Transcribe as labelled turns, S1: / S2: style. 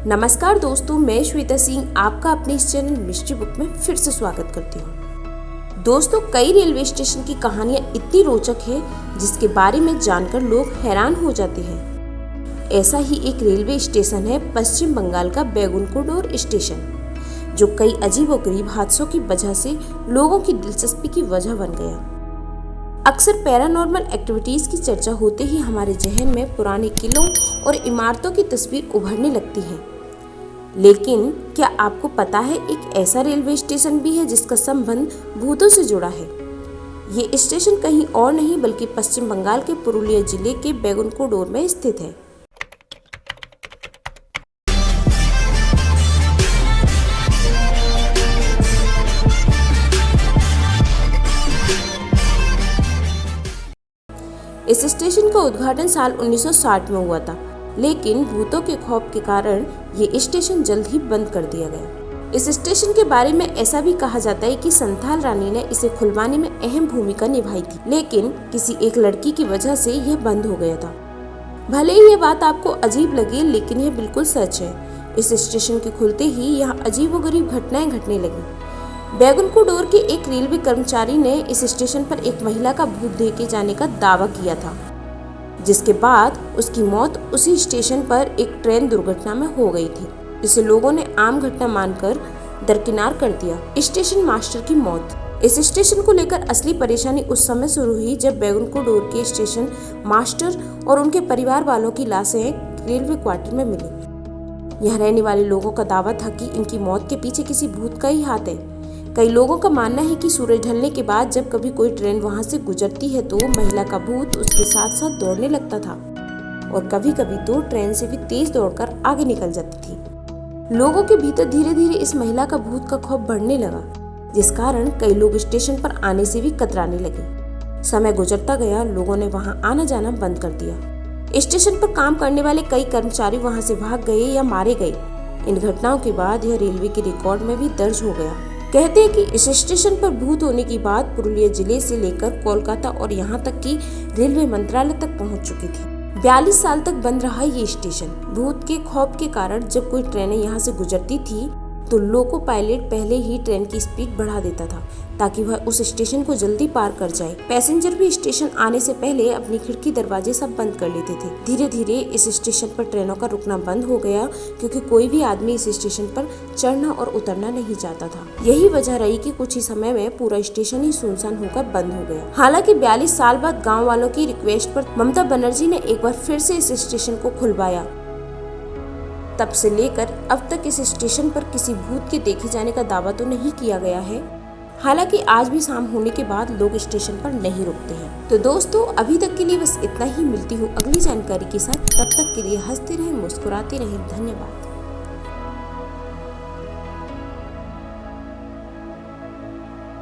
S1: नमस्कार दोस्तों, मैं श्वेता सिंह आपका अपने इस चैनल मिस्ट्री बुक में फिर से स्वागत करती हूँ। दोस्तों, कई रेलवे स्टेशन की कहानियाँ इतनी रोचक है जिसके बारे में जानकर लोग हैरान हो जाते हैं। ऐसा ही एक रेलवे स्टेशन है पश्चिम बंगाल का बैकुंठपुर स्टेशन, जो कई अजीबोगरीब हादसों की वजह से लोगों की दिलचस्पी की वजह बन गया। अक्सर पैरानॉर्मल एक्टिविटीज की चर्चा होते ही हमारे जहन में पुराने किलों और इमारतों की तस्वीर उभरने लगती है। लेकिन क्या आपको पता है, एक ऐसा रेलवे स्टेशन भी है जिसका संबंध भूतों से जुड़ा है। ये स्टेशन कहीं और नहीं बल्कि पश्चिम बंगाल के पुरुलिया जिले के बैकुंठपुर में स्थित है। इस स्टेशन का उद्घाटन साल 1960 में हुआ था, लेकिन भूतों के खौफ के कारण ये स्टेशन जल्द ही बंद कर दिया गया। इस स्टेशन के बारे में ऐसा भी कहा जाता है कि संथाल रानी ने इसे खुलवाने में अहम भूमिका निभाई थी, लेकिन किसी एक लड़की की वजह से यह बंद हो गया था। भले ही ये बात आपको अजीब लगे, लेकिन यह बिल्कुल सच है। इस स्टेशन के खुलते ही यहाँ अजीबोगरीब घटनाएं घटने लगी। बैकुंठपुर के एक रेलवे कर्मचारी ने इस स्टेशन पर एक महिला का भूत देखे जाने का दावा किया था, जिसके बाद उसकी मौत उसी स्टेशन पर एक ट्रेन दुर्घटना में हो गई थी। इसे लोगों ने आम घटना मानकर दरकिनार कर दिया। स्टेशन मास्टर की मौत। इस स्टेशन को लेकर असली परेशानी उस समय शुरू हुई जब बैकुंठपुर के स्टेशन मास्टर और उनके परिवार वालों की लाशें रेलवे क्वार्टर में मिली। यहाँ रहने वाले लोगों का दावा था कि इनकी मौत के पीछे किसी भूत का ही हाथ है। कई लोगों का मानना है कि सूरज ढलने के बाद जब कभी कोई ट्रेन वहां से गुजरती है तो महिला का भूत उसके साथ साथ दौड़ने लगता था, और कभी कभी तो ट्रेन से भी तेज दौड़कर आगे निकल जाती थी। लोगों के भीतर धीरे धीरे इस महिला का भूत का खौफ बढ़ने लगा, जिस कारण कई लोग स्टेशन पर आने से भी कतराने लगे। समय गुजरता गया, लोगों ने वहां आना जाना बंद कर दिया। स्टेशन पर काम करने वाले कई कर्मचारी वहां से भाग गए या मारे गए। इन घटनाओं के बाद यह रेलवे के रिकॉर्ड में भी दर्ज हो गया। कहते हैं कि इस स्टेशन पर भूत होने की बात पुरुलिया जिले से लेकर कोलकाता और यहाँ तक कि रेलवे मंत्रालय तक पहुँच चुकी थी। 42 साल तक बंद रहा ये स्टेशन। भूत के खौफ के कारण जब कोई ट्रेनें यहाँ से गुजरती थी तो लोको पायलट पहले ही ट्रेन की स्पीड बढ़ा देता था ताकि वह उस स्टेशन को जल्दी पार कर जाए। पैसेंजर भी स्टेशन आने से पहले अपनी खिड़की दरवाजे सब बंद कर लेते थे। धीरे धीरे इस स्टेशन पर ट्रेनों का रुकना बंद हो गया, क्योंकि कोई भी आदमी इस स्टेशन पर चढ़ना और उतरना नहीं चाहता था। यही वजह रही कि कुछ ही समय में पूरा स्टेशन ही सुनसान होकर बंद हो गया। हालांकि 42 साल बाद गाँव वालों की रिक्वेस्ट पर ममता बनर्जी ने एक बार फिर से इस स्टेशन को खुलवाया। तब से लेकर अब तक इस स्टेशन पर किसी भूत के देखे जाने का दावा तो नहीं किया गया है। हालांकि आज भी शाम होने के बाद लोग स्टेशन पर नहीं रुकते हैं। तो दोस्तों, अभी तक के लिए बस इतना ही। मिलती हूँ अगली जानकारी के साथ। तब तक के लिए हंसते रहें, मुस्कुराते रहें। धन्यवाद।